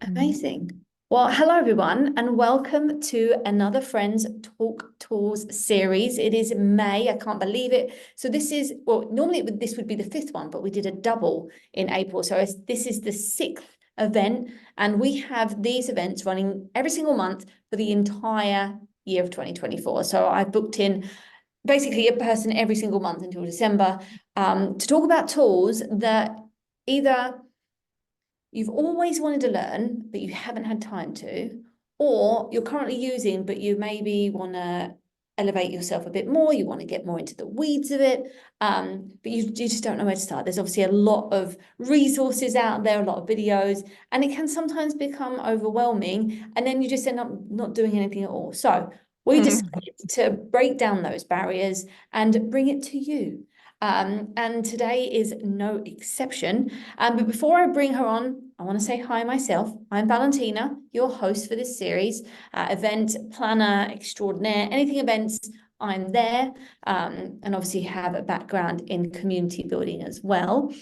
Amazing. Well, hello everyone, and welcome to another Friends Talk Tools series. It is May, I can't believe it. So this is, well, normally this would be the fifth one, but we did a double in April. So this is the sixth event, and we have these events running every single month for the entire year of 2024. So I've booked in basically a person every single month until December to talk about tools that either you've always wanted to learn, but you haven't had time to, or you're currently using, but you maybe want to elevate yourself a bit more, you want to get more into the weeds of it, but you just don't know where to start. There's obviously a lot of resources out there, a lot of videos, and it can sometimes become overwhelming, and then you just end up not doing anything at all. So we decided to break down those barriers and bring it to you. And today is no exception. But before I bring her on, I want to say hi myself. I'm Valentina, your host for this series, event planner extraordinaire, anything events, I'm there, and obviously have a background in community building as well.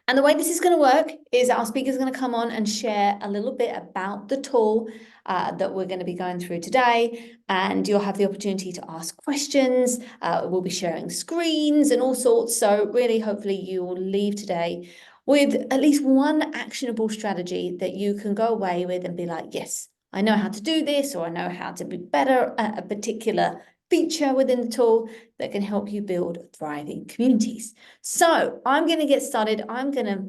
And the way this is going to work is our speaker is going to come on and share a little bit about the tool that we're going to be going through today. And you'll have the opportunity to ask questions. We'll be sharing screens and all sorts. So really, hopefully you will leave today with at least one actionable strategy that you can go away with and be like, yes, I know how to do this, or I know how to be better at a particular feature within the tool that can help you build thriving communities. So I'm going to get started. I'm going to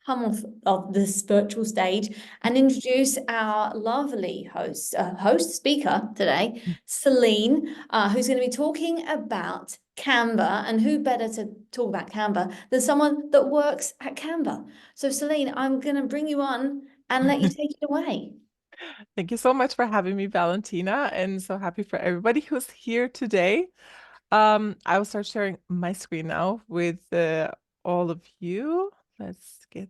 come off of this virtual stage and introduce our lovely speaker today, Céline, who's going to be talking about Canva. And who better to talk about Canva than someone that works at Canva? So Céline, I'm going to bring you on and let you take it away. Thank you so much for having me, Valentina, and so happy for everybody who's here today. I will start sharing my screen now with all of you. Let's get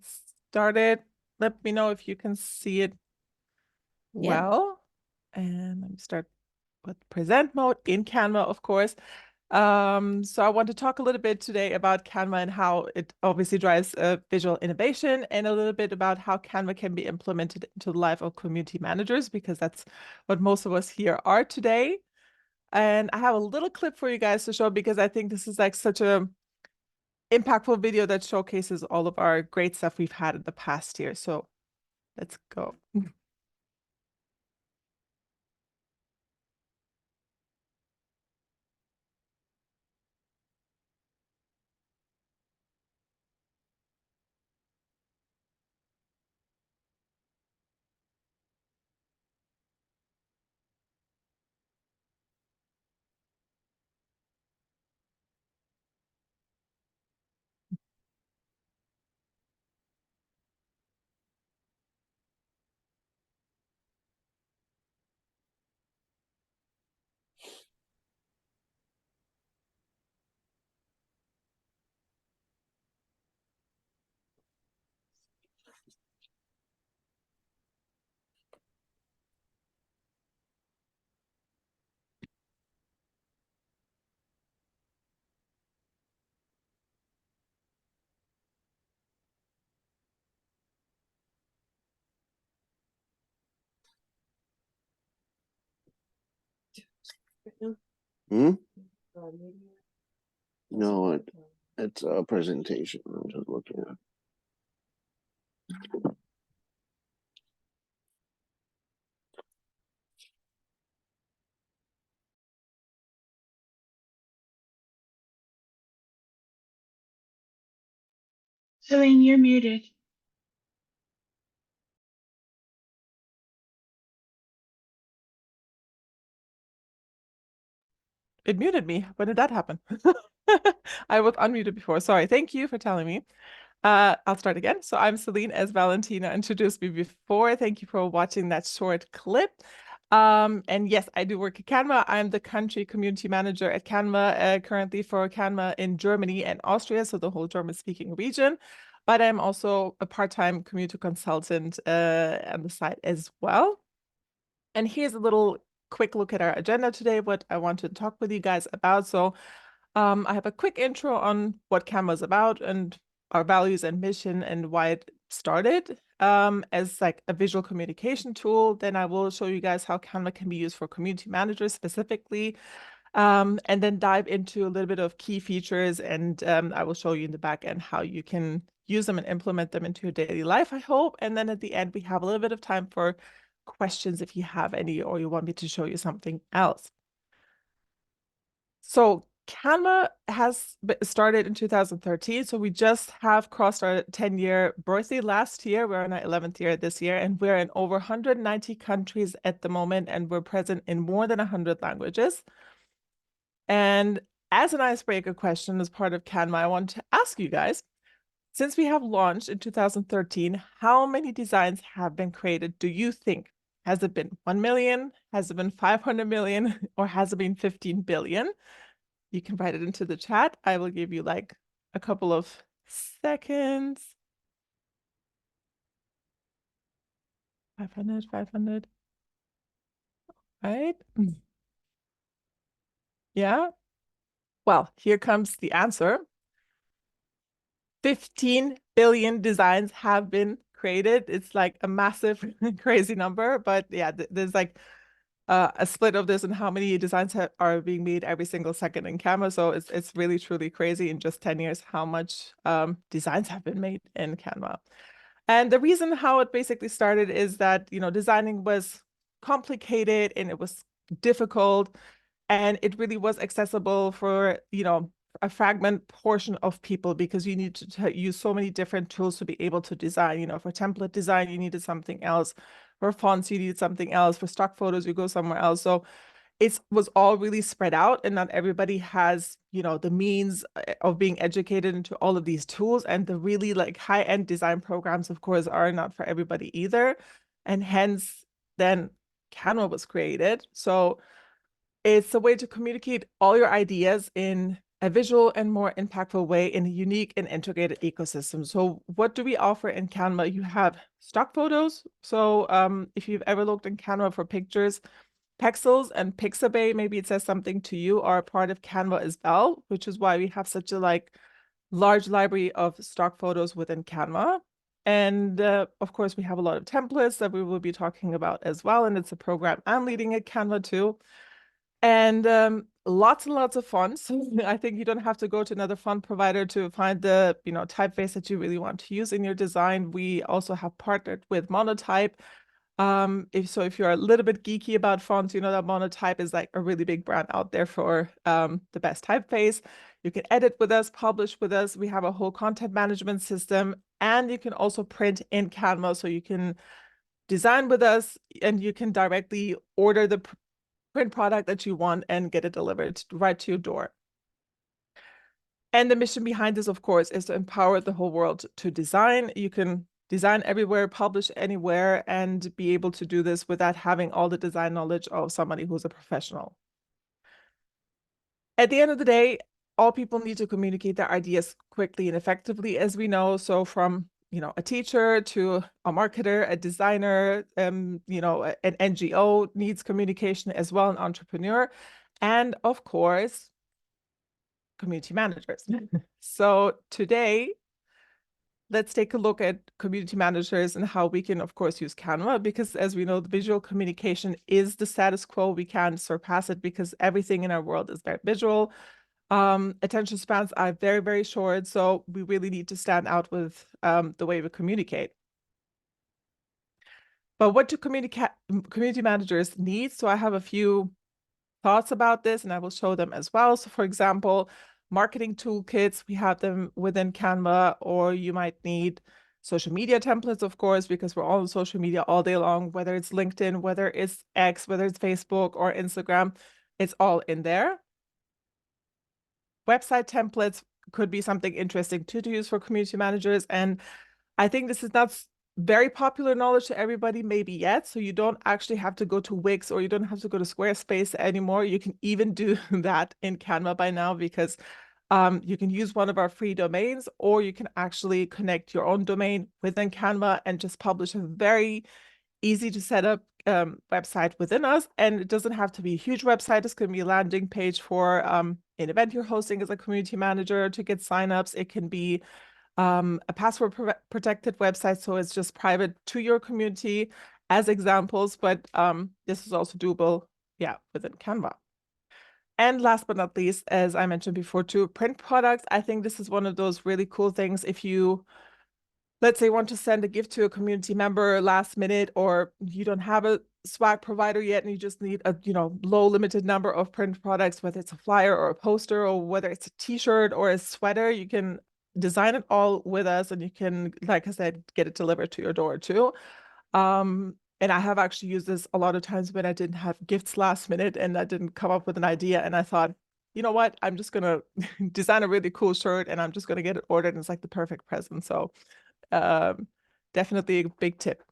started. Let me know if you can see it Yeah. well. And let me start with present mode in Canva, of course. So I want to talk a little bit today about Canva and how it obviously drives visual innovation, and a little bit about how Canva can be implemented into the life of community managers, because that's what most of us here are today. And I have a little clip for you guys to show, because I think this is like such a impactful video that showcases all of our great stuff we've had in the past year. So let's go. Hmm? No, it's a presentation. I'm just looking at. Céline, you're muted. It muted me. When did that happen? I was unmuted before. Sorry. Thank you for telling me. I'll start again. So I'm Céline, as Valentina introduced me before. Thank you for watching that short clip. And yes, I do work at Canva. I'm the country community manager at Canva, currently for Canva in Germany and Austria, so the whole German-speaking region. But I'm also a part-time community consultant on the side as well. And here's a little quick look at our agenda today, what I want to talk with you guys about. So I have a quick intro on what Canva is about and our values and mission, and why it started as like a visual communication tool. Then I will show you guys how Canva can be used for community managers specifically, and then dive into a little bit of key features, and I will show you in the back end how you can use them and implement them into your daily life, I hope. And then at the end, we have a little bit of time for questions if you have any, or you want me to show you something else. So Canva has started in 2013. So we just have crossed our 10-year birthday last year. We're in our 11th year this year, and we're in over 190 countries at the moment, and we're present in more than 100 languages. And as an icebreaker question, as part of Canva, I want to ask you guys, since we have launched in 2013, how many designs have been created, do you think? Has it been 1 million? Has it been 500 million? Or has it been 15 billion? You can write it into the chat. I will give you like a couple of seconds. 500, 500. Right? Yeah. Well, here comes the answer. 15 billion designs have been created. It's like a massive, crazy number. But yeah, there's like a split of this and how many designs are being made every single second in Canva. So it's really, truly crazy in just 10 years how much designs have been made in Canva. And the reason how it basically started is that, you know, designing was complicated and it was difficult, and it really was accessible for, you know, a fragment portion of people, because you need to use so many different tools to be able to design. You know, for template design, you needed something else. For fonts, you needed something else. For stock photos, you go somewhere else. So it was all really spread out, and not everybody has, you know, the means of being educated into all of these tools. And the really like high-end design programs, of course, are not for everybody either. And hence, then Canva was created. So it's a way to communicate all your ideas in a visual and more impactful way in a unique and integrated ecosystem. So what do we offer in Canva? You have stock photos. So if you've ever looked in Canva for pictures, Pexels and Pixabay, maybe it says something to you, are a part of Canva as well, which is why we have such a like large library of stock photos within Canva. And of course, we have a lot of templates that we will be talking about as well. And it's a program I'm leading at Canva too. And lots and lots of fonts. I think you don't have to go to another font provider to find the, you know, typeface that you really want to use in your design. We also have partnered with Monotype. If you're a little bit geeky about fonts, you know that Monotype is like a really big brand out there for the best typeface. You can edit with us, publish with us. We have a whole content management system, and you can also print in Canva, so you can design with us and you can directly order the print product that you want and get it delivered right to your door. And the mission behind this, of course, is to empower the whole world to design. You can design everywhere, publish anywhere, and be able to do this without having all the design knowledge of somebody who's a professional. At the end of the day, all people need to communicate their ideas quickly and effectively, as we know. So from, you know, a teacher to a marketer, a designer, you know, an NGO needs communication as well, an entrepreneur, and of course, community managers. So today, let's take a look at community managers and how we can, of course, use Canva, because as we know, the visual communication is the status quo. We can't surpass it because everything in our world is very visual. Attention spans are very, very short. So we really need to stand out with the way we communicate. But what do community managers need? So I have a few thoughts about this, and I will show them as well. So for example, marketing toolkits, we have them within Canva, or you might need social media templates, of course, because we're all on social media all day long, whether it's LinkedIn, whether it's X, whether it's Facebook or Instagram, it's all in there. Website templates could be something interesting to use for community managers. And I think this is not very popular knowledge to everybody maybe yet. So you don't actually have to go to Wix, or you don't have to go to Squarespace anymore. You can even do that in Canva by now, because you can use one of our free domains, or you can actually connect your own domain within Canva and just publish a very easy to set up website within us. And it doesn't have to be a huge website. It's going to be a landing page for an event you're hosting as a community manager to get signups. It can be a password protected website, so it's just private to your community as examples, but this is also doable, yeah, within Canva. And last but not least, as I mentioned before too, print products. I think this is one of those really cool things. If you, let's say, want to send a gift to a community member last minute, or you don't have a swag provider yet and you just need a low limited number of print products, whether it's a flyer or a poster, or whether it's a t-shirt or a sweater, you can design it all with us and you can, like I said, get it delivered to your door too. And I have actually used this a lot of times when I didn't have gifts last minute and I didn't come up with an idea, and I thought, you know what, I'm just gonna design a really cool shirt and I'm just gonna get it ordered, and it's like the perfect present. So definitely a big tip.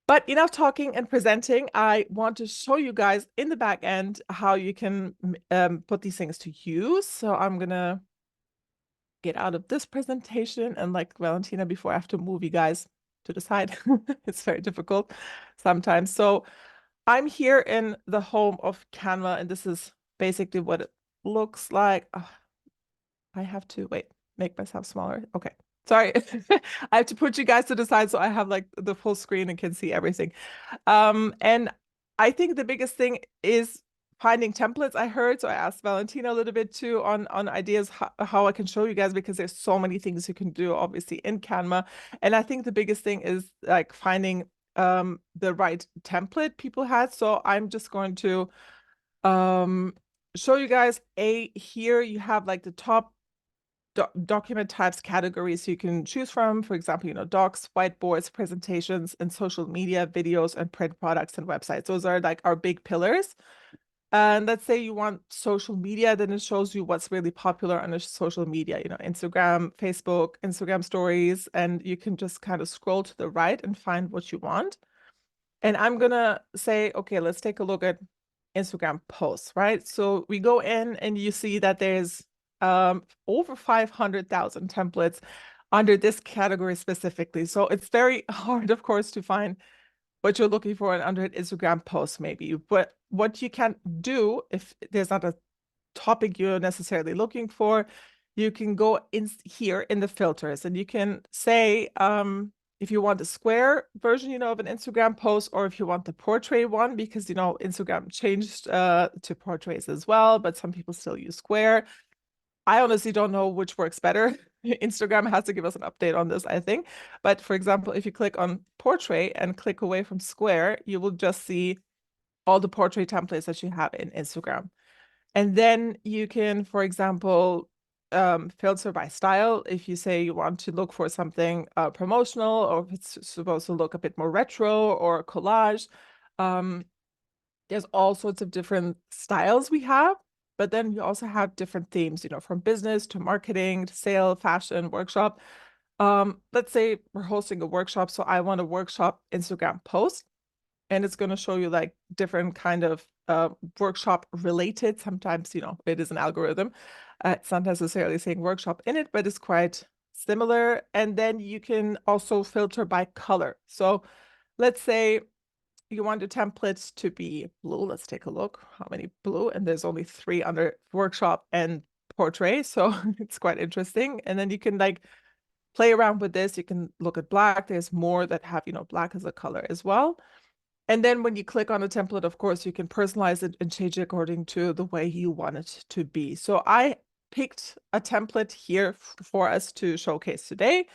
But enough talking and presenting. I want to show you guys in the back end how you can put these things to use. So I'm gonna get out of this presentation, and like Valentina before, I have to move you guys to the side. It's very difficult sometimes. So I'm here in the home of Canva, and this is basically what it looks like. I have to make myself smaller. Okay. Sorry. I have to put you guys to the side so I have like the full screen and can see everything. And I think the biggest thing is finding templates. I heard, so I asked Valentina a little bit too on ideas how I can show you guys, because there's so many things you can do obviously in Canva. And I think the biggest thing is like finding the right template people had. So I'm just going to show you guys here you have like the top document types categories you can choose from. For example, docs, whiteboards, presentations, and social media, videos, and print products and websites. Those are like our big pillars. And let's say you want social media, then it shows you what's really popular on social media, Instagram, Facebook, Instagram stories, and you can just kind of scroll to the right and find what you want. And I'm gonna say, okay, let's take a look at Instagram posts, right? So we go in and you see that there's over 500,000 templates under this category specifically. So it's very hard, of course, to find what you're looking for under an Instagram post maybe. But what you can do, if there's not a topic you're necessarily looking for, you can go in here in the filters and you can say, if you want a square version, of an Instagram post, or if you want the portrait one, because, Instagram changed to portraits as well, but some people still use square. I honestly don't know which works better. Instagram has to give us an update on this, I think. But for example, if you click on portrait and click away from square, you will just see all the portrait templates that you have in Instagram. And then you can, for example, filter by style. If you say you want to look for something promotional, or if it's supposed to look a bit more retro or collage, there's all sorts of different styles we have. But then we also have different themes, from business to marketing to sale, fashion, workshop. Let's say we're hosting a workshop, so I want a workshop Instagram post, and it's going to show you like different kind of workshop related. Sometimes, it is an algorithm. It's not necessarily saying workshop in it, but it's quite similar. And then you can also filter by color. So let's say you want the templates to be blue. Let's take a look how many blue, and there's only 3 under workshop and portrait. So it's quite interesting. And then you can like play around with this. You can look at black. There's more that have, black as a color as well. And then when you click on a template, of course, you can personalize it and change it according to the way you want it to be. So I picked a template here for us to showcase today.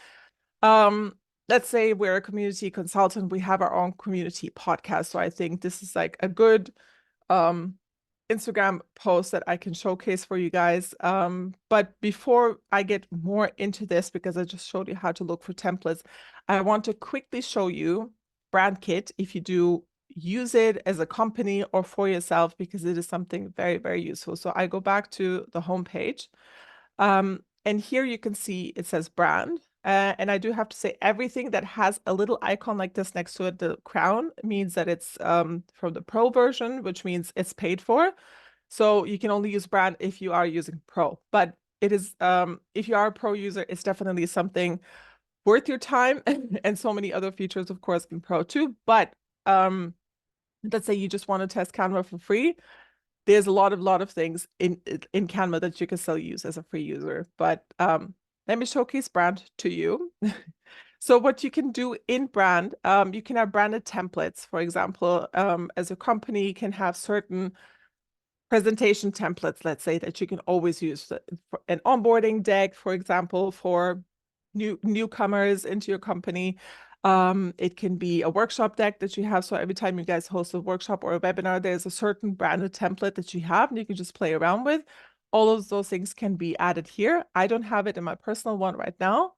Let's say we're a community consultant. We have our own community podcast. So I think this is like a good Instagram post that I can showcase for you guys. But before I get more into this, because I just showed you how to look for templates, I want to quickly show you Brand Kit if you do use it as a company or for yourself, because it is something very, very useful. So I go back to the homepage, and here you can see it says brand. And I do have to say, everything that has a little icon like this next to it, the crown, means that it's from the Pro version, which means it's paid for. So you can only use brand if you are using Pro. But it is, if you are a Pro user, it's definitely something worth your time. And so many other features, of course, in Pro too. But let's say you just want to test Canva for free. There's a lot of things in Canva that you can still use as a free user. But let me showcase brand to you. So what you can do in brand, you can have branded templates. For example, as a company, you can have certain presentation templates, let's say, that you can always use for an onboarding deck, for example, for newcomers into your company. It can be a workshop deck that you have. So every time you guys host a workshop or a webinar, there's a certain branded template that you have and you can just play around with. All of those things can be added here. I don't have it in my personal one right now.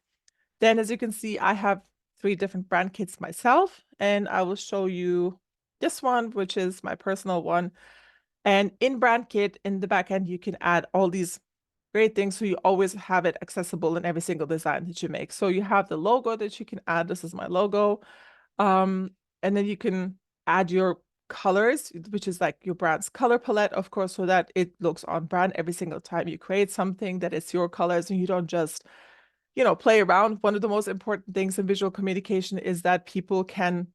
Then, as you can see, I have 3 different brand kits myself, and I will show you this one, which is my personal one. And in brand kit, in the back end, you can add all these great things, so you always have it accessible in every single design that you make. So you have the logo that you can add. This is my logo. And then you can add your colors, which is like your brand's color palette, of course, so that it looks on brand every single time you create something, that it's your colors and you don't just, you know, play around. One of the most important things in visual communication is that people can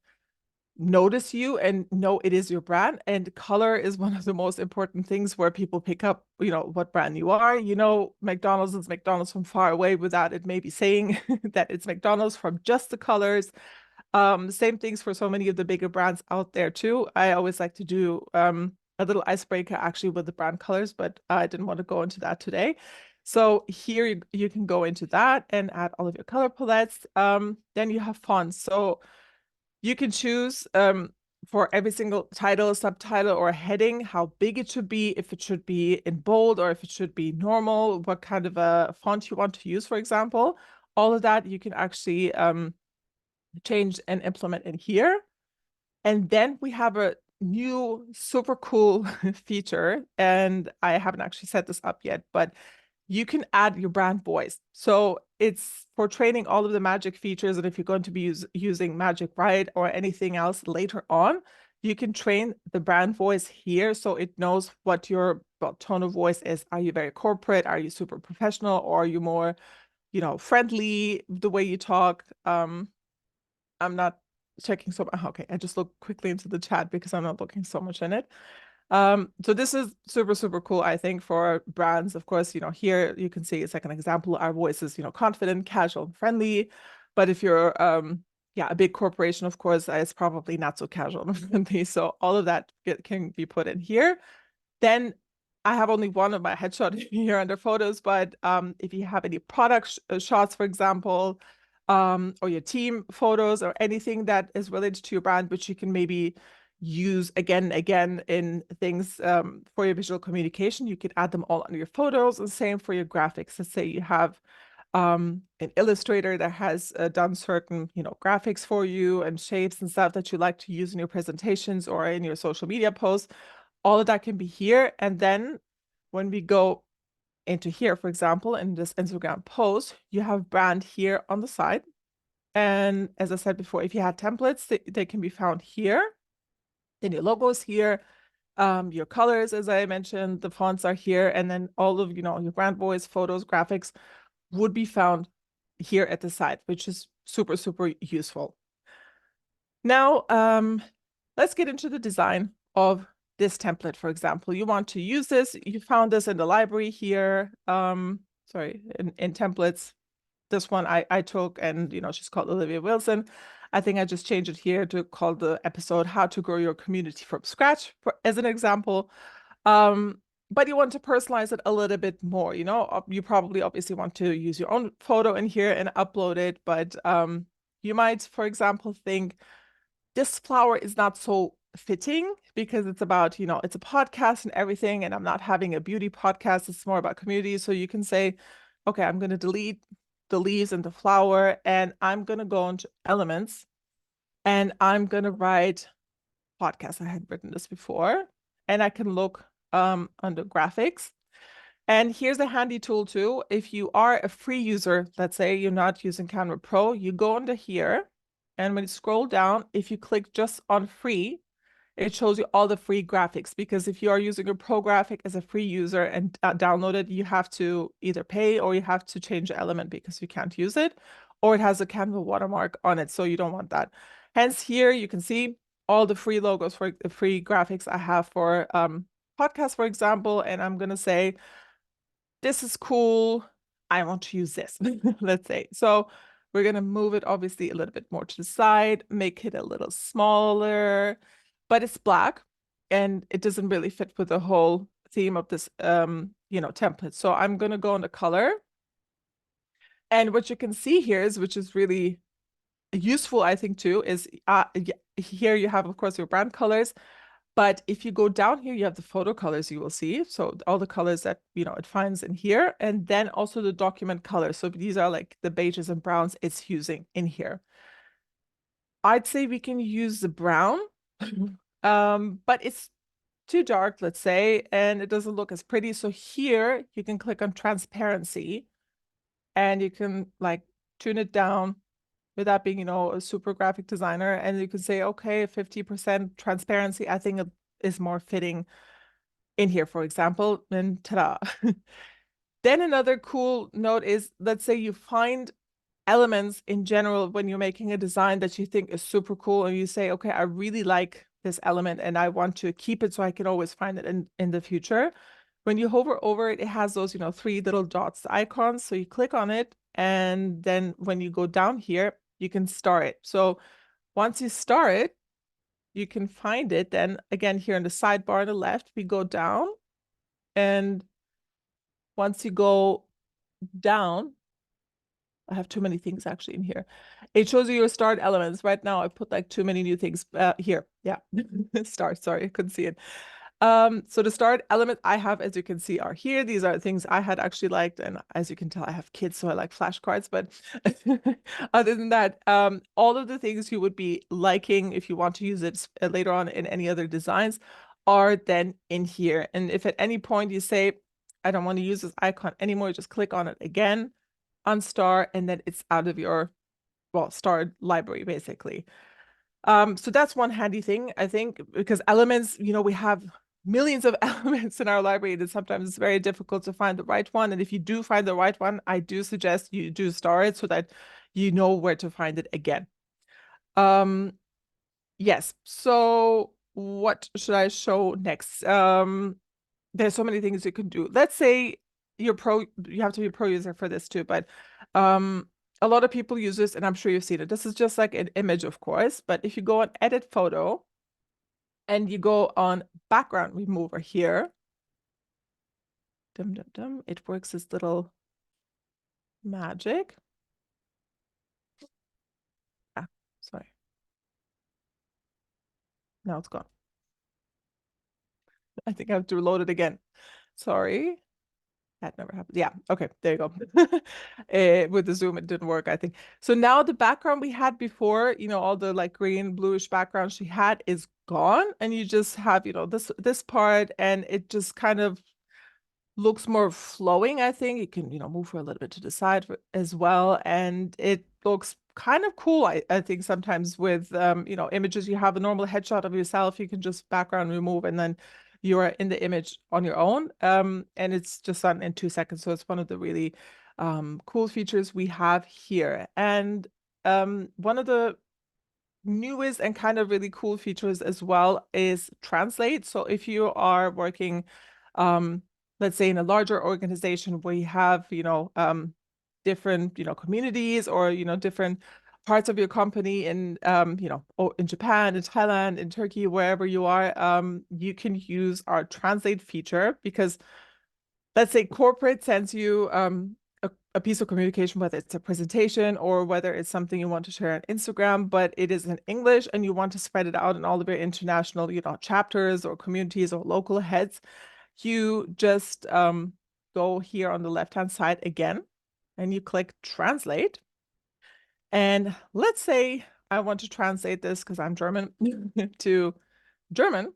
notice you and know it is your brand. And color is one of the most important things where people pick up, you know, what brand you are. You know, McDonald's is McDonald's from far away without it maybe saying that it's McDonald's from just the colors. Same things for so many of the bigger brands out there too. I always like to do a little icebreaker actually with the brand colors, but I didn't want to go into that today. So here you can go into that and add all of your color palettes. Then you have fonts. So you can choose for every single title, subtitle, or heading, how big it should be, if it should be in bold or if it should be normal, what kind of a font you want to use, for example. All of that you can actually change and implement in here. And then we have a new super cool feature, and I haven't actually set this up yet, but you can add your brand voice. So it's for training all of the magic features. And if you're going to be using Magic Write or anything else later on, you can train the brand voice here. So it knows what your tone of voice is. Are you very corporate? Are you super professional? Or are you more, you know, friendly the way you talk? I'm not checking so much. Okay, I just look quickly into the chat because I'm not looking so much in it. So this is super, super cool, I think, for brands. Of course, you know, here you can see it's like an example. Our voice is, you know, confident, casual, and friendly. But if you're, yeah, a big corporation, of course, it's probably not so casual and friendly. So all of that can be put in here. Then I have only one of my headshot here under photos, but if you have any product shots, for example, or your team photos or anything that is related to your brand, which you can maybe use again in things for your visual communication, you can add them all under your photos. And same for your graphics. Let's say you have an illustrator that has done certain, you know, graphics for you and shapes and stuff that you like to use in your presentations or in your social media posts. All of that can be here. And then when we go into here, for example, in this Instagram post, you have brand here on the side. And as I said before, if you had templates, they can be found here. Then your logos here, your colors, as I mentioned, the fonts are here, and then all of, you know, your brand voice, photos, graphics would be found here at the side, which is super, super useful. Now, let's get into the design of this template. For example, you want to use this, you found this in the library here, sorry, in templates. This one I took, and, you know, she's called Olivia Wilson. I think I just changed it here to call the episode How to Grow Your Community from Scratch, as an example. But you want to personalize it a little bit more, you know, you probably obviously want to use your own photo in here and upload it, but you might, for example, think this flower is not so fitting because it's about, you know, it's a podcast and everything, and I'm not having a beauty podcast. It's more about community. So you can say, okay, I'm going to delete the leaves and the flower, and I'm going to go into elements, and I'm going to write podcast. I had written this before, and I can look under graphics. And here's a handy tool too. If you are a free user, let's say you're not using Canva Pro, you go under here, and when you scroll down, if you click just on free, it shows you all the free graphics, because if you are using a pro graphic as a free user and download it, you have to either pay or you have to change the element because you can't use it, or it has a Canva watermark on it. So you don't want that. Hence here, you can see all the free logos for the free graphics I have for podcasts, for example, and I'm going to say, this is cool. I want to use this, let's say. So we're going to move it obviously a little bit more to the side, make it a little smaller, but it's black and it doesn't really fit with the whole theme of this, template. So I'm going to go on the color. And what you can see here is, which is really useful, I think, too, is here you have, of course, your brand colors. But if you go down here, you have the photo colors you will see. So all the colors that, it finds in here. And then also the document colors. So these are like the beiges and browns it's using in here. I'd say we can use the brown, but it's too dark, let's say, and it doesn't look as pretty. So here you can click on transparency and you can like tune it down without being, a super graphic designer. And you can say, okay, 50% transparency, I think it is more fitting in here, for example, and ta-da. Then another cool note is, let's say you find elements in general when you're making a design that you think is super cool, and you say, okay, I really like this element and I want to keep it so I can always find it in the future. When you hover over it, it has those, 3 little dots icons. So you click on it, and then when you go down here, you can star it. So once you star it, you can find it. Then again, here in the sidebar on the left, we go down. And once you go down, I have too many things actually in here. It shows you your starred elements. Right now, I put like too many new things here. Yeah, start. Sorry, I couldn't see it. So the starred elements I have, as you can see, are here. These are things I had actually liked. And as you can tell, I have kids, so I like flashcards. But other than that, all of the things you would be liking if you want to use it later on in any other designs are then in here. And if at any point you say, I don't want to use this icon anymore, just click on it again, unstar, and then it's out of your, starred library, basically. So that's one handy thing, I think, because elements, we have millions of elements in our library, and sometimes it's very difficult to find the right one. And if you do find the right one, I do suggest you do star it so that you know where to find it again. Yes, so what should I show next? There's so many things you can do. Let's say you have to be a pro user for this too, but a lot of people use this, and I'm sure you've seen it. This is just like an image, of course, but if you go on edit photo and you go on background remover here, it works this little magic. Sorry. Now it's gone. I think I have to reload it again. Sorry. That never happened. Yeah. Okay. There you go. With the Zoom, it didn't work, I think. So now the background we had before, all the like green, bluish background she had is gone. And you just have, this part, and it just kind of looks more flowing, I think. You can, move her a little bit to the side as well. And it looks kind of cool, I think, sometimes with, images. You have a normal headshot of yourself. You can just background remove, and then you are in the image on your own. And it's just done in 2 seconds. So it's one of the really cool features we have here. And one of the newest and kind of really cool features as well is translate. So if you are working, let's say in a larger organization where you have, different, communities, or, different parts of your company in, in Japan, in Thailand, in Turkey, wherever you are, you can use our translate feature, because let's say corporate sends you a piece of communication, whether it's a presentation or whether it's something you want to share on Instagram, but it is in English and you want to spread it out in all of your international, chapters or communities or local heads. You just go here on the left-hand side again, and you click translate. And let's say I want to translate this, because I'm German, to German.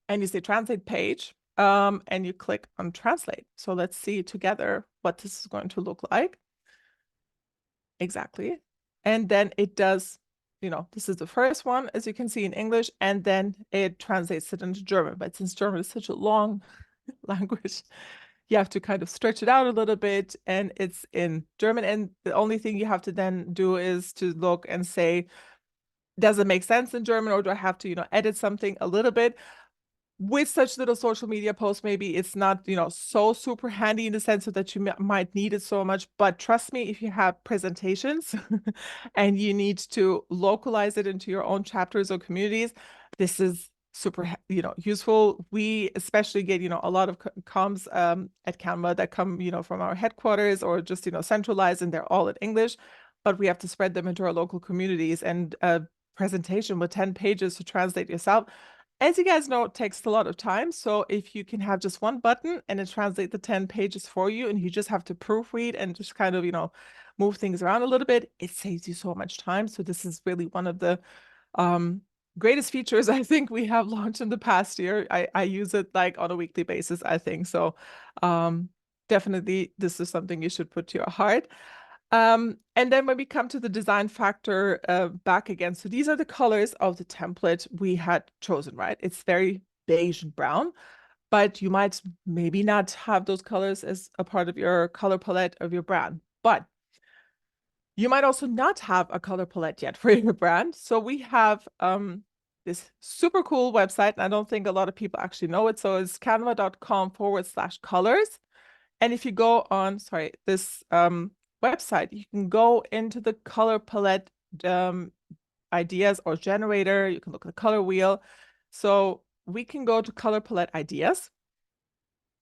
And you say translate page, and you click on translate. So let's see together what this is going to look like. Exactly. And then it does, this is the first one, as you can see, in English, and then it translates it into German. But since German is such a long language, you have to kind of stretch it out a little bit, and it's in German. And the only thing you have to then do is to look and say, does it make sense in German, or do I have to, edit something a little bit? with such little social media posts, maybe it's not, so super handy in the sense of that you might need it so much. But trust me, if you have presentations and you need to localize it into your own chapters or communities, this is super, useful. We especially get, a lot of comms at Canva that come, from our headquarters or just, centralized, and they're all in English, but we have to spread them into our local communities. And a presentation with 10 pages to translate yourself, as you guys know, it takes a lot of time. So if you can have just one button and it translates the 10 pages for you, and you just have to proofread and just kind of, move things around a little bit, it saves you so much time. So this is really one of the greatest features I think we have launched in the past year. I use it like on a weekly basis, I think. So definitely this is something you should put to your heart. And then when we come to the design factor back again, so these are the colors of the template we had chosen, right? It's very beige and brown, but you might maybe not have those colors as a part of your color palette of your brand. But you might also not have a color palette yet for your brand. So we have this super cool website, and I don't think a lot of people actually know it. So it's canva.com/colors. And if you go on, this website, you can go into the color palette ideas or generator. You can look at the color wheel. So we can go to color palette ideas,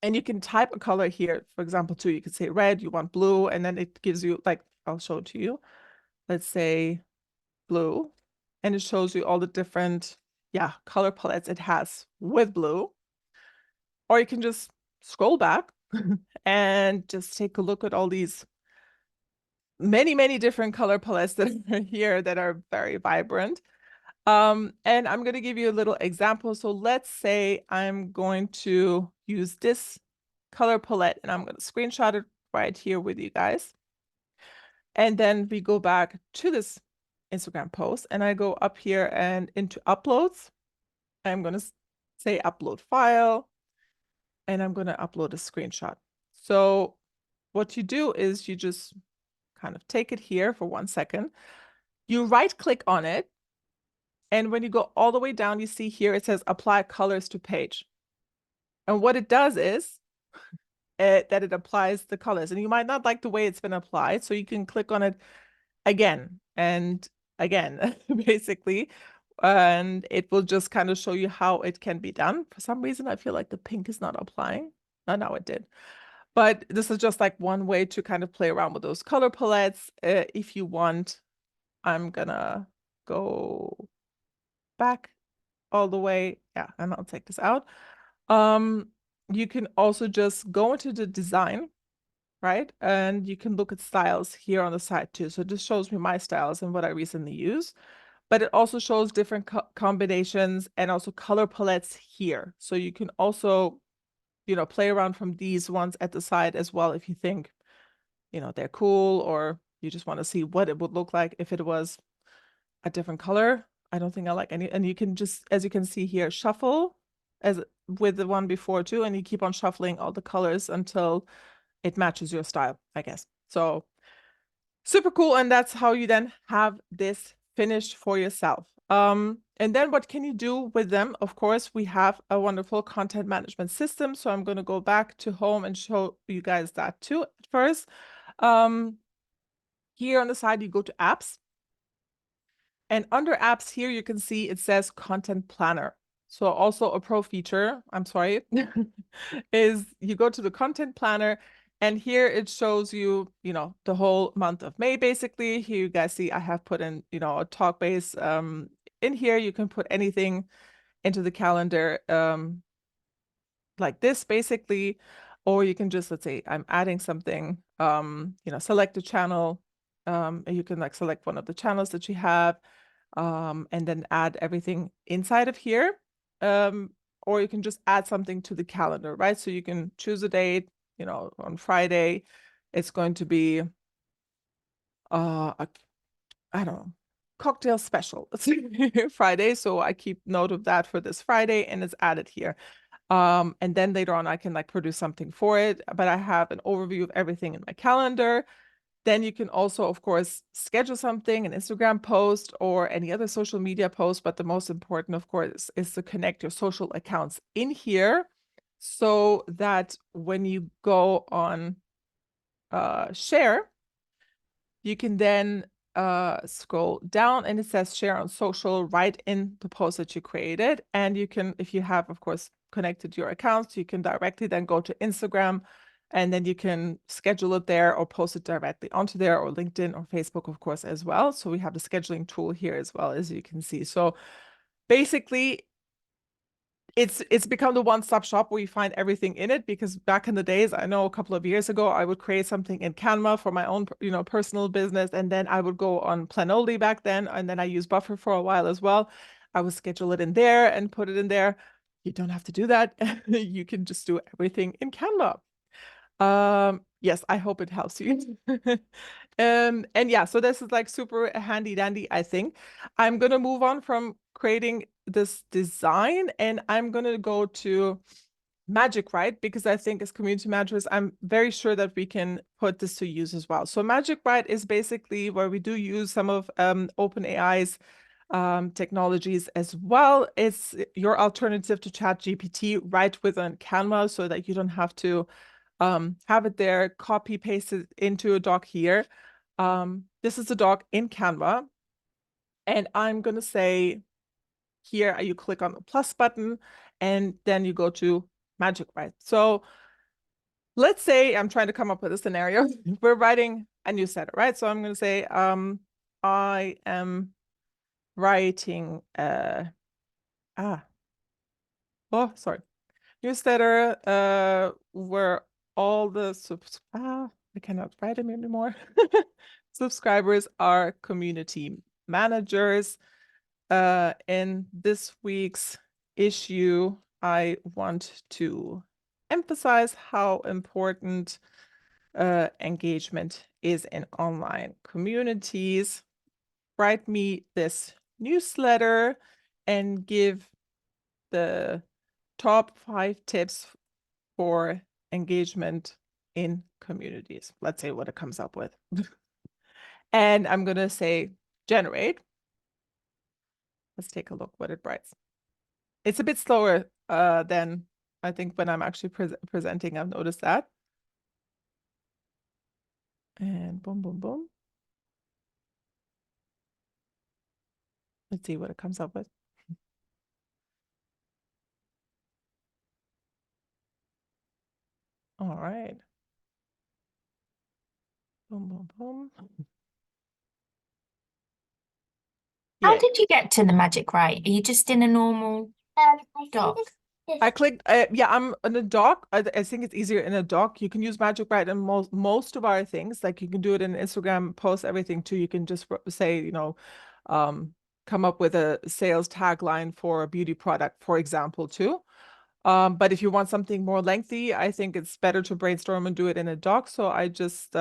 and you can type a color here. For example, you could say red, you want blue, and then it gives you, like, I'll show it to you. Let's say blue, and it shows you all the different, color palettes it has with blue. Or you can just scroll back and just take a look at all these many different color palettes that are here that are very vibrant. And I'm going to give you a little example. So let's say I'm going to use this color palette, and I'm going to screenshot it right here with you guys. And then we go back to this Instagram post, and I go up here and into uploads. I'm going to say upload file, and I'm going to upload a screenshot. So what you do is you just kind of take it here for 1 second. You right click on it. And when you go all the way down, you see here, it says apply colors to page. And what it does is that it applies the colors, and you might not like the way it's been applied. So you can click on it again and again, basically, and it will just kind of show you how it can be done. For some reason, I feel like the pink is not applying. Oh, no, it did. But this is just like one way to kind of play around with those color palettes. If you want, I'm gonna go back all the way. Yeah, and I'll take this out. You can also just go into the design, right? And you can look at styles here on the side too. So this shows me my styles and what I recently use. But it also shows different combinations and also color palettes here. So you can also, play around from these ones at the side as well if you think, they're cool, or you just want to see what it would look like if it was a different color. I don't think I like any. And you can just, as you can see here, shuffle as with the one before too, and you keep on shuffling all the colors until it matches your style, I guess. So super cool. And that's how you then have this finished for yourself. And then what can you do with them? Of course, we have a wonderful content management system. So I'm going to go back to home and show you guys that too at first. Here on the side, you go to apps. And under apps here, you can see it says content planner. So also a pro feature, I'm sorry, is you go to the content planner, and here it shows you, the whole month of May, basically. Here you guys see I have put in, a talk base. In here, you can put anything into the calendar like this, basically, or you can just, let's say I'm adding something, select a channel. And you can like select one of the channels that you have, and then add everything inside of here. Or you can just add something to the calendar, right? So you can choose a date, on Friday, it's going to be, I don't know, cocktail special Friday. So I keep note of that for this Friday, and it's added here. And then later on, I can like produce something for it, but I have an overview of everything in my calendar. Then you can also, of course, schedule something, an Instagram post or any other social media post. But the most important, of course, is to connect your social accounts in here so that when you go on share, you can then scroll down and it says share on social right in the post that you created. And you can, if you have, of course, connected your accounts, you can directly then go to Instagram and then you can schedule it there or post it directly onto there, or LinkedIn or Facebook, of course, as well. So we have the scheduling tool here as well, as you can see. So basically, it's become the one-stop shop where you find everything in it, because back in the days, I know a couple of years ago, I would create something in Canva for my own, personal business, and then I would go on Planoly back then, and then I used Buffer for a while as well. I would schedule it in there and put it in there. You don't have to do that. You can just do everything in Canva. Yes, I hope it helps you. And yeah, so this is like super handy dandy, I think. I'm gonna move on from creating this design and I'm gonna go to Magic Write, because I think as community managers, I'm very sure that we can put this to use as well. So Magic Write is basically where we do use some of OpenAI's technologies as well. It's your alternative to ChatGPT right within Canva, so that you don't have to have it there, copy paste it into a doc here. This is a doc in Canva, and I'm going to say here you click on the plus button and then you go to Magic Write. So let's say I'm trying to come up with a scenario. We're writing a newsletter, right? So I'm going to say I am writing newsletter where all the I cannot write them anymore. Subscribers are community managers. In this week's issue, I want to emphasize how important engagement is in online communities. Write me this newsletter and give the top 5 tips for engagement in communities. Let's say what it comes up with. And I'm going to say generate. Let's take a look what it writes. It's a bit slower than I think when I'm actually presenting. I've noticed that. And boom, boom, boom. Let's see what it comes up with. All right. Boom, boom, boom. How Yeah. did you get to the Magic Write? Are you just in a normal doc? I clicked, yeah, I'm in a doc. I think it's easier in a doc. You can use Magic Write in most of our things. Like you can do it in Instagram post, everything too. You can just say, come up with a sales tagline for a beauty product, for example, too. But if you want something more lengthy, I think it's better to brainstorm and do it in a doc. So I just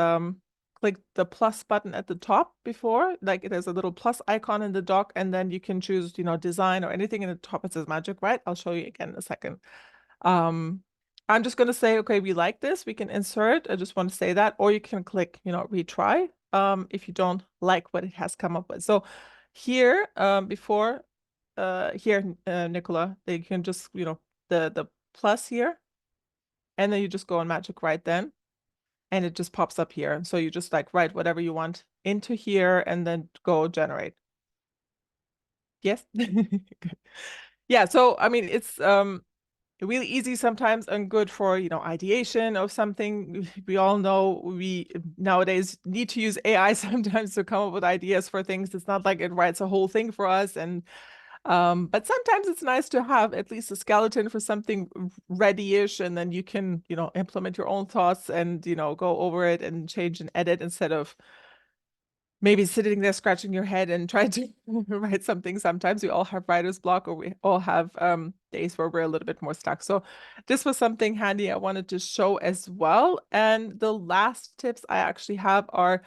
click the plus button at the top before, like there's a little plus icon in the doc, and then you can choose, design or anything in the top. It says Magic Write. I'll show you again in a second. I'm just going to say, okay, we like this. We can insert. I just want to say that, or you can click, retry if you don't like what it has come up with. So here, Nicola, you can just, the plus here, and then you just go on Magic Write then, and it just pops up here. So you just like write whatever you want into here and then go generate. Yes. Good. Yeah, so I mean it's really easy sometimes and good for ideation of something. We all know we nowadays need to use AI sometimes to come up with ideas for things. It's not like it writes a whole thing for us, and but sometimes it's nice to have at least a skeleton for something ready-ish, and then you can, implement your own thoughts and, go over it and change and edit instead of maybe sitting there scratching your head and trying to write something. Sometimes we all have writer's block, or we all have days where we're a little bit more stuck. So this was something handy I wanted to show as well. And the last tips I actually have are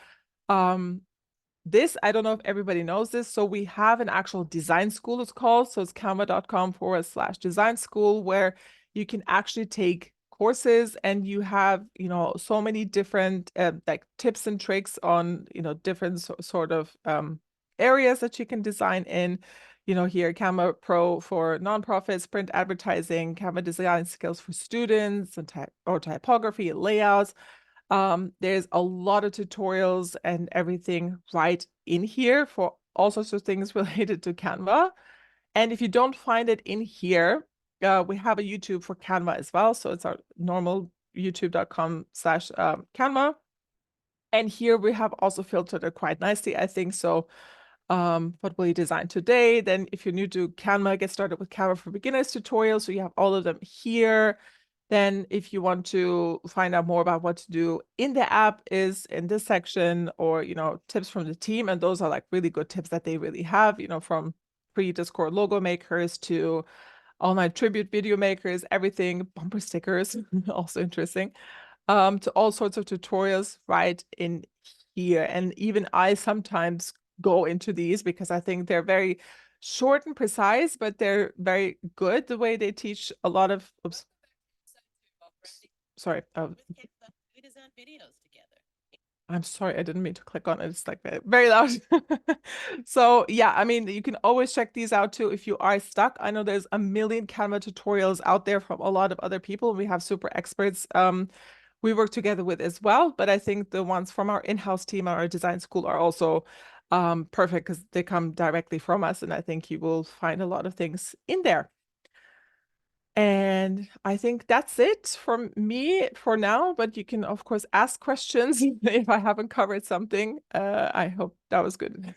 this, I don't know if everybody knows this. So we have an actual design school, it's called. So it's canva.com/design school, where you can actually take courses, and you have, you know, so many different like tips and tricks on, you know, different sort of areas that you can design in. You know, here, Canva Pro for nonprofits, print advertising, Canva design skills for students, and typography and layouts. There's a lot of tutorials and everything right in here for all sorts of things related to Canva. And if you don't find it in here, we have a YouTube for Canva as well. So it's our normal youtube.com/Canva. And here we have also filtered it quite nicely, I think. So what will you design today? Then if you're new to Canva, get started with Canva for beginners tutorials. So you have all of them here. Then if you want to find out more about what to do in the app is in this section, or, you know, tips from the team. And those are like really good tips that they really have, you know, from free Discord logo makers to online tribute video makers, everything, bumper stickers, also interesting, to all sorts of tutorials right in here. And even I sometimes go into these because I think they're very short and precise, but they're very good the way they teach a lot of, oops, sorry. We design videos together. I'm sorry, I didn't mean to click on it. It's like very loud. So yeah, I mean, you can always check these out too if you are stuck. I know there's a million Canva tutorials out there from a lot of other people. We have super experts we work together with as well, but I think the ones from our in-house team, our design school, are also perfect because they come directly from us, and I think you will find a lot of things in there. And I think that's it from me for now, but you can, of course, ask questions if I haven't covered something. I hope that was good.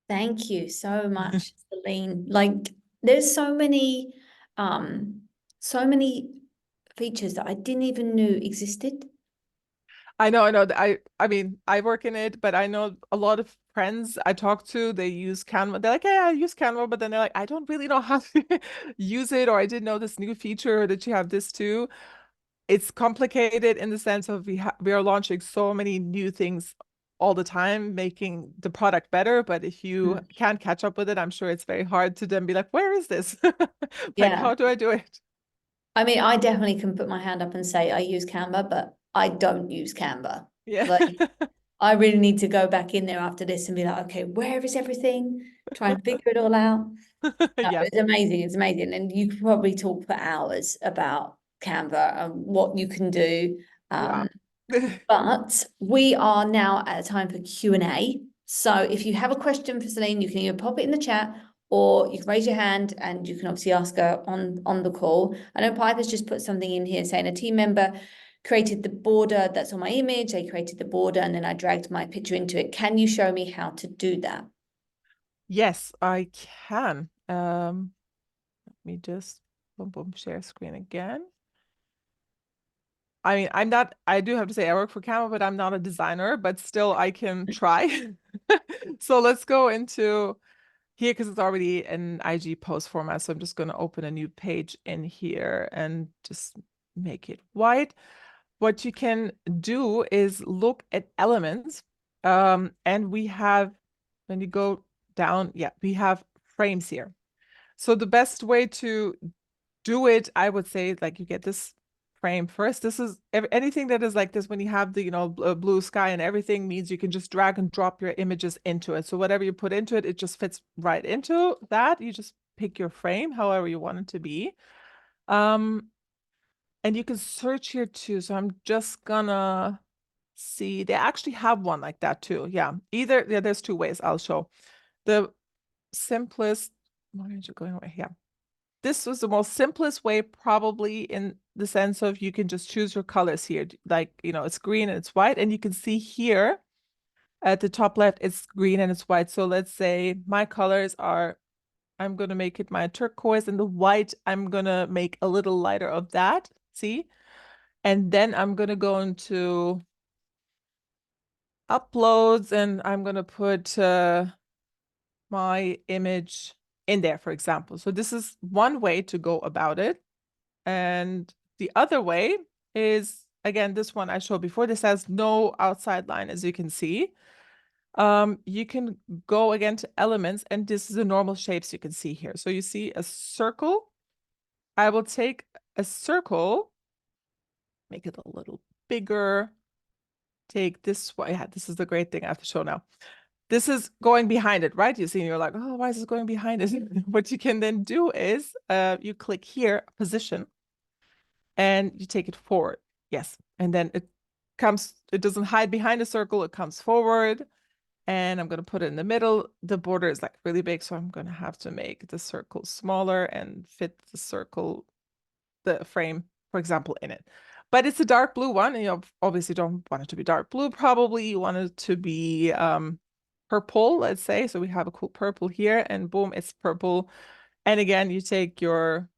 Thank you so much, Céline. Like, there's so many features that I didn't even know existed. I know. I mean, I work in it, but I know a lot of friends I talk to, they use Canva. They're like, yeah, I use Canva, but then they're like, I don't really know how to use it, or I didn't know this new feature, or that you have this too. It's complicated in the sense of we are launching so many new things all the time, making the product better. But if you can't catch up with it, I'm sure it's very hard to then be like, where is this? Like, Yeah. how do I do it? I mean, I definitely can put my hand up and say I use Canva, but I don't use Canva. Yeah. Like, I really need to go back in there after this and be like, okay, where is everything? Try and figure it all out. No, Yeah. it's amazing. It's amazing. And you could probably talk for hours about Canva and what you can do. Yeah. But we are now at a time for Q&A. So if you have a question for Céline, you can either pop it in the chat, or you can raise your hand and you can obviously ask her on the call. I know Piper's just put something in here saying a team member created the border that's on my image. They created the border and then I dragged my picture into it. Can you show me how to do that? Yes, I can. Let me just boom, share screen again. I mean, I do have to say I work for Canva, but I'm not a designer, but still I can try. So let's go into here because it's already an IG post format. So I'm just going to open a new page in here and just make it white. What you can do is look at elements. And we have, when you go down, yeah, we have frames here. So the best way to do it, I would say, like, you get this frame first. This is anything that is like this, when you have the, you know, blue sky and everything, means you can just drag and drop your images into it. So whatever you put into it, it just fits right into that. You just pick your frame however you want it to be. And you can search here too. So I'm just gonna see, they actually have one like that too. Yeah, there's two ways I'll show. The simplest, why aren't you going away? Yeah. This was the most simplest way, probably, in the sense of you can just choose your colors here. Like, you know, it's green and it's white, and you can see here at the top left, it's green and it's white. So let's say my colors are, I'm going to make it my turquoise, and the white, I'm going to make a little lighter of that. See? And then I'm going to go into uploads, and I'm going to put my image in there, for example. So this is one way to go about it. And the other way is, again, this one I showed before. This has no outside line, as you can see. You can go again to elements, and this is the normal shapes you can see here. So you see a circle. I will take a circle, make it a little bigger. Take this one. Yeah, this is the great thing I have to show now. This is going behind it, right? You see, and you're like, oh, why is this going behind it? What you can then do is you click here, position, and you take it forward. Yes. And then it doesn't hide behind the circle, it comes forward. And I'm going to put it in the middle. The border is like really big, so I'm going to have to make the circle smaller and fit the circle, the frame, for example, in it. But it's a dark blue one, and you obviously don't want it to be dark blue. Probably you want it to be purple, let's say. So we have a cool purple here, and boom, it's purple. And again, you take your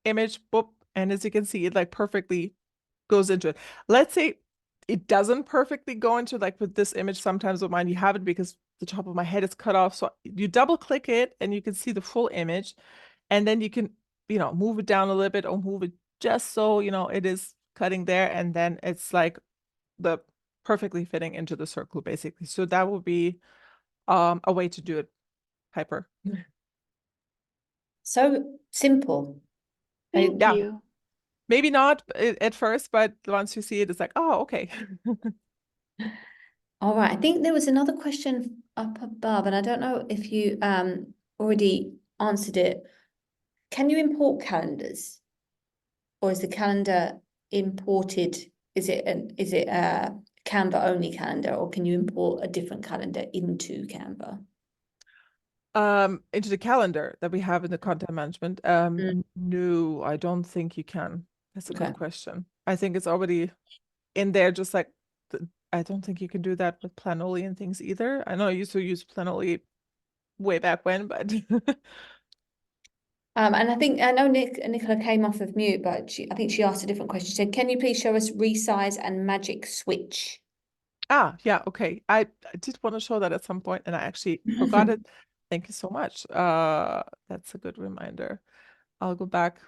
image, boop, and as you can see, it like perfectly goes into it. Let's say it doesn't perfectly go into, like with this image, sometimes with mine you have it because the top of my head is cut off. So you double click it and you can see the full image, and then you can, move it down a little bit or move it just so, it is cutting there, and then it's like the perfectly fitting into the circle basically. So that would be a way to do it, Piper. So simple. Thank Yeah. you. Maybe not at first, but once you see it, it's like, oh, okay. All right. I think there was another question up above, and I don't know if you already answered it. Can you import calendars, or is the calendar imported? Is it a Canva only calendar, or can you import a different calendar into Canva? Into the calendar that we have in the content management. No, I don't think you can. That's a Okay. good question. I think it's already in there, just like I don't think you can do that with Planoly and things either. I know I used to use Planoly way back when, but And I know Nicola came off of mute, but I think she asked a different question. She said, "Can you please show us resize and magic switch?" yeah, okay. I did want to show that at some point, and I actually forgot it. Thank you so much. That's a good reminder. I'll go back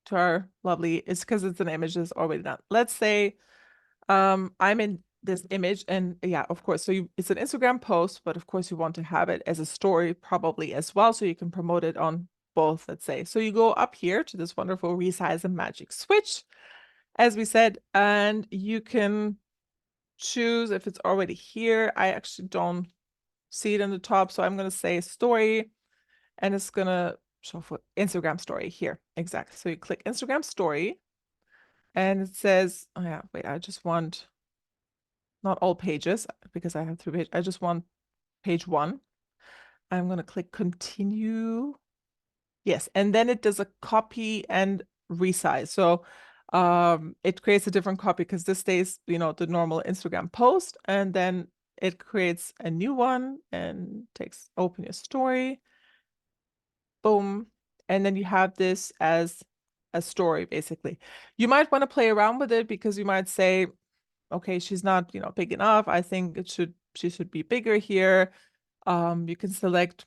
to our lovely, it's because it's an image that's already done. Let's say I'm in this image, and yeah, of course, so it's an Instagram post, but of course you want to have it as a story probably as well, so you can promote it on both, let's say. So you go up here to this wonderful resize and magic switch, as we said, and you can choose if it's already here. I actually don't see it in the top, so I'm going to say story, and it's going to show for Instagram story here. Exactly. So you click Instagram story, and it says, oh yeah, wait, I just want not all pages because I have 3 pages. I just want page 1. I'm going to click continue. Yes, and then it does a copy and resize. So it creates a different copy because this stays, the normal Instagram post, and then it creates a new one and open your story. Boom. And then you have this as a story, basically. You might want to play around with it because you might say, okay, she's not, big enough. I think she should be bigger here. You can select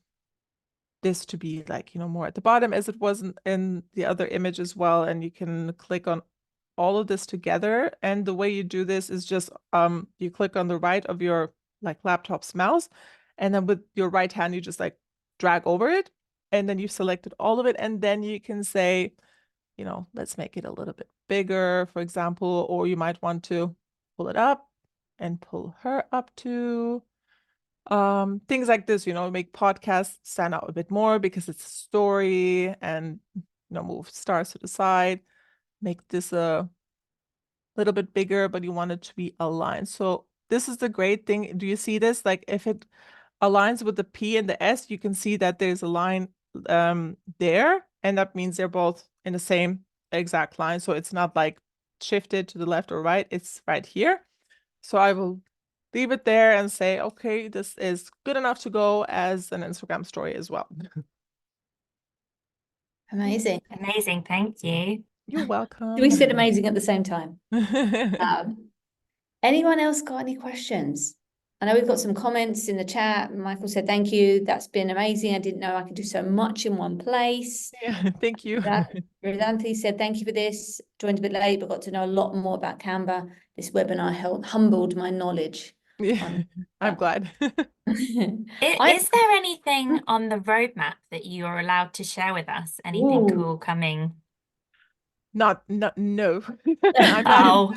this to be like, more at the bottom as it was in the other image as well. And you can click on all of this together. And the way you do this is just, you click on the right of your like laptop's mouse, and then with your right hand, you just like drag over it, and then you've selected all of it. And then you can say, let's make it a little bit bigger, for example, or you might want to pull it up and pull her up too. Things like this, make podcasts stand out a bit more because it's a story, and move stars to the side, make this a little bit bigger, but you want it to be aligned. So this is the great thing. Do you see this? Like if it aligns with the P and the S, you can see that there's a line there, and that means they're both in the same exact line. So it's not like shifted to the left or right, it's right here. So I will leave it there and say, okay, this is good enough to go as an Instagram story as well. Amazing. Amazing, thank you. You're welcome. We said amazing at the same time. Anyone else got any questions? I know we've got some comments in the chat. Michael said, thank you. That's been amazing. I didn't know I could do so much in one place. Yeah, thank you. Ridanthi said, thank you for this. Joined a bit late, but got to know a lot more about Canva. This webinar humbled my knowledge. Yeah, I'm glad. Is there anything on the roadmap that you're allowed to share with us? Anything Ooh. cool coming? No. I'm not. Oh,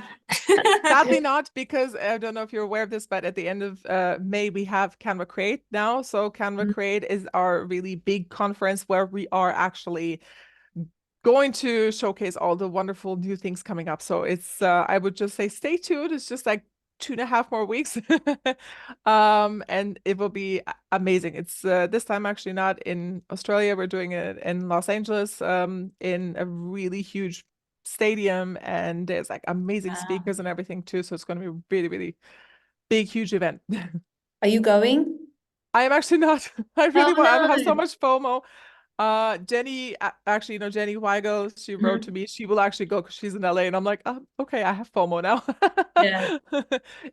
Sadly not, because I don't know if you're aware of this, but at the end of May, we have Canva Create now. So Canva Create is our really big conference where we are actually going to showcase all the wonderful new things coming up. So it's, I would just say stay tuned. It's just like 2.5 more weeks. And it will be amazing. It's this time actually not in Australia. We're doing it in Los Angeles, in a really huge stadium, and there's like amazing speakers and everything too. So it's going to be a really, really big, huge event. Are you going? I am actually not. I really Oh, want. I have so no. much FOMO. Jenny, actually, Jenny Weigel, she wrote to me. She will actually go because she's in LA, and I'm like, okay, I have FOMO now. Yeah.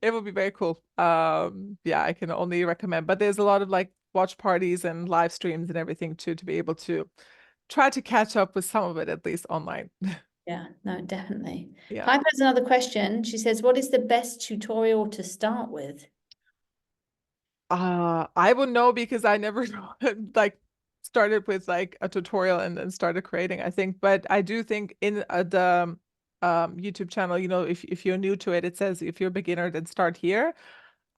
It will be very cool. Yeah, I can only recommend. But there's a lot of like watch parties and live streams and everything too, to be able to try to catch up with some of it at least online. Yeah, no, definitely. Yeah. Piper has another question. She says, what is the best tutorial to start with? I would know because I never like started with like a tutorial and then started creating, I think. But I do think in the YouTube channel, if you're new to it, it says if you're a beginner, then start here.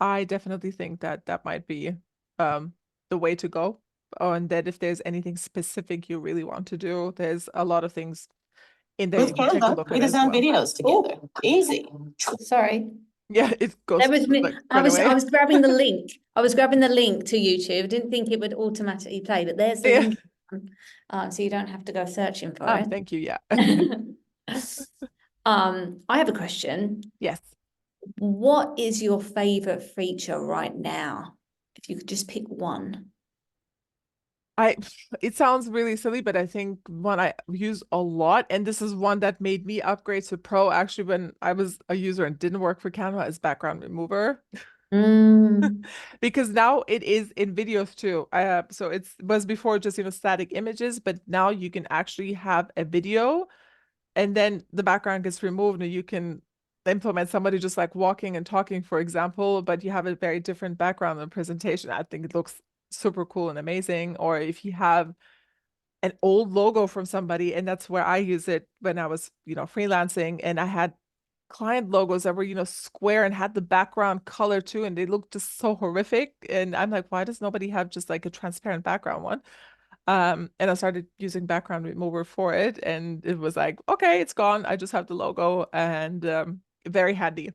I definitely think that that might be the way to go. Oh, and that if there's anything specific you really want to do, there's a lot of things in there you With can take a Canva, look we at as design well. videos together. Easy. Sorry. Yeah, it goes That was me. like I right was away. grabbing the link. I was grabbing the link to YouTube. Didn't think it would automatically play, but there's the Yeah. link. So you don't have to go searching for it. Thank you. Yeah. I have a question. Yes. What is your favorite feature right now? If you could just pick one. It sounds really silly, but I think one I use a lot, and this is one that made me upgrade to Pro actually when I was a user and didn't work for Canva, is background remover. Because now it is in videos too. So it was before just static images, but now you can actually have a video and then the background gets removed and you can implement somebody just like walking and talking, for example, but you have a very different background in the presentation. I think it looks super cool and amazing. Or if you have an old logo from somebody, and that's where I use it when I was, freelancing, and I had client logos that were, square and had the background color too, and they looked just so horrific. And I'm like, why does nobody have just like a transparent background one? And I started using background remover for it, and it was like, okay, it's gone. I just have the logo, and very handy.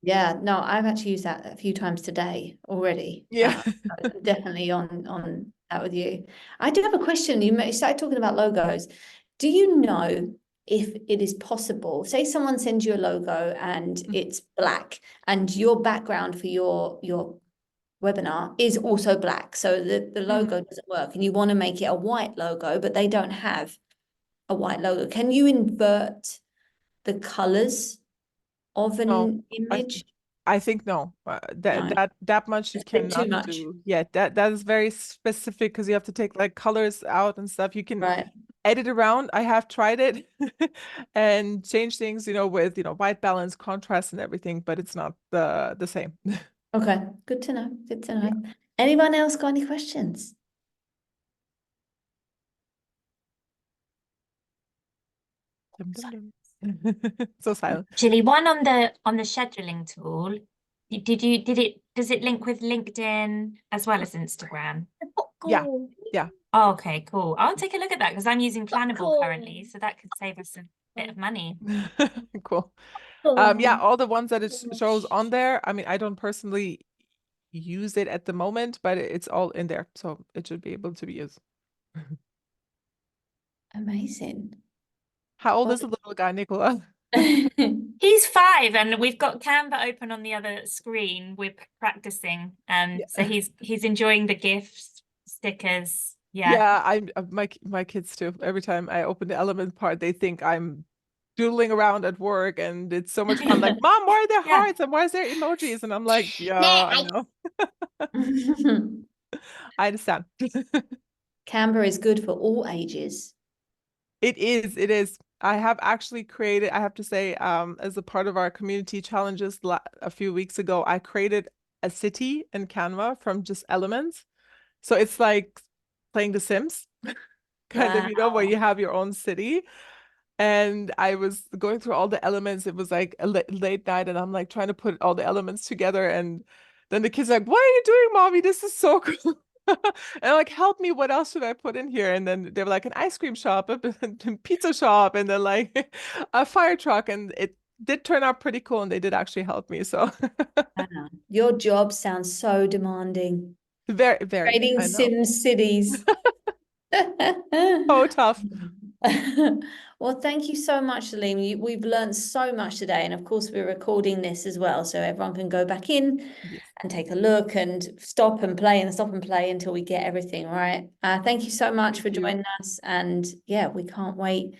Yeah, no, I've actually used that a few times today already. Yeah. I'm definitely on that with you. I do have a question. You started talking about logos. Do you know if it is possible, say someone sends you a logo and it's black and your background for your webinar is also black, so the logo doesn't work, and you want to make it a white logo, but they don't have a white logo. Can you invert the colors of an image? I think no. That much you It's a bit too cannot much. do. Yeah, that is very specific because you have to take like colors out and stuff. You can Right. edit around. I have tried it and change things, with white balance, contrast, and everything, but it's not the same. Okay, good to know. Good to know. Anyone else got any questions? So silent. Actually, one on the scheduling tool. Does it link with LinkedIn as well as Instagram? Yeah. Yeah. Oh, okay, cool. I'll take a look at that because I'm using Plannable currently, so that could save us a bit of money. Cool. Yeah, all the ones that it shows on there. I mean, I don't personally use it at the moment, but it's all in there, so it should be able to be used. Amazing. How old is the little guy, Nicola? He's 5 and we've got Canva open on the other screen. We're practicing. So he's enjoying the gifts, stickers. Yeah. Yeah, I'm my kids too. Every time I open the element part, they think I'm doodling around at work, and it's so much fun. Like, Mom, why are there Yeah. hearts and why is there emojis? And I'm like, yeah, I know. I understand. Canva is good for all ages. It is, it is. I have actually created, I have to say, as a part of our community challenges a few weeks ago, I created a city in Canva from just elements. So it's like playing The Sims, kind of, where you have your own city. And I was going through all the elements. It was like a late night, and I'm like trying to put all the elements together. And then the kids are like, "What are you doing, Mommy? This is so cool." And I'm like, "Help me, what else should I put in here?" And then they were like, an ice cream shop, a pizza shop, and then like a fire truck. And it did turn out pretty cool, and they did actually help me. So Wow. Your job sounds so demanding. very, very, Creating I know. Sim cities. So tough. Well, thank you so much, Céline. We've learned so much today. And of course, we're recording this as well. So everyone can go back in Yes. and take a look and stop and play until we get everything right. Thank you so much for joining us. And yeah, we can't wait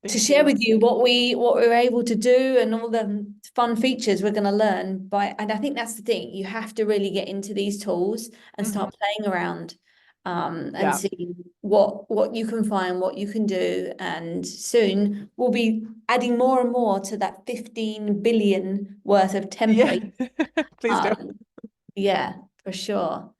to share with you what we're able to do and all the fun features we're going to learn. And I think that's the thing. You have to really get into these tools and start playing around. And see what you can find, what you can do. And soon we'll be adding more and more to that 15 billion worth of templates. Yeah. Please do. Yeah, for sure.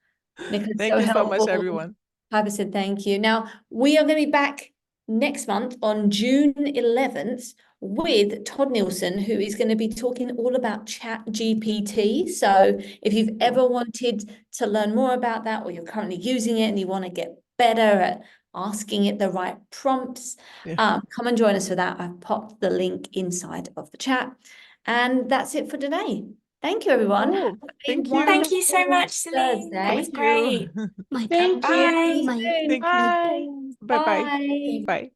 Nicholas, Thank you so much, everyone. Piper said thank you. Now, we are going to be back next month on June 11th with Todd Nielsen, who is going to be talking all about Chat GPT. So if you've ever wanted to learn more about that, or you're currently using it and you want to get better at asking it the right prompts, come and join us for that. I've popped the link inside of the chat. And that's it for today. Thank you, everyone. Cool. Thank you. Thank you so much, Céline. That was Thank you. great. Thank Bye. you. Thank you. Bye. Bye-bye. Bye.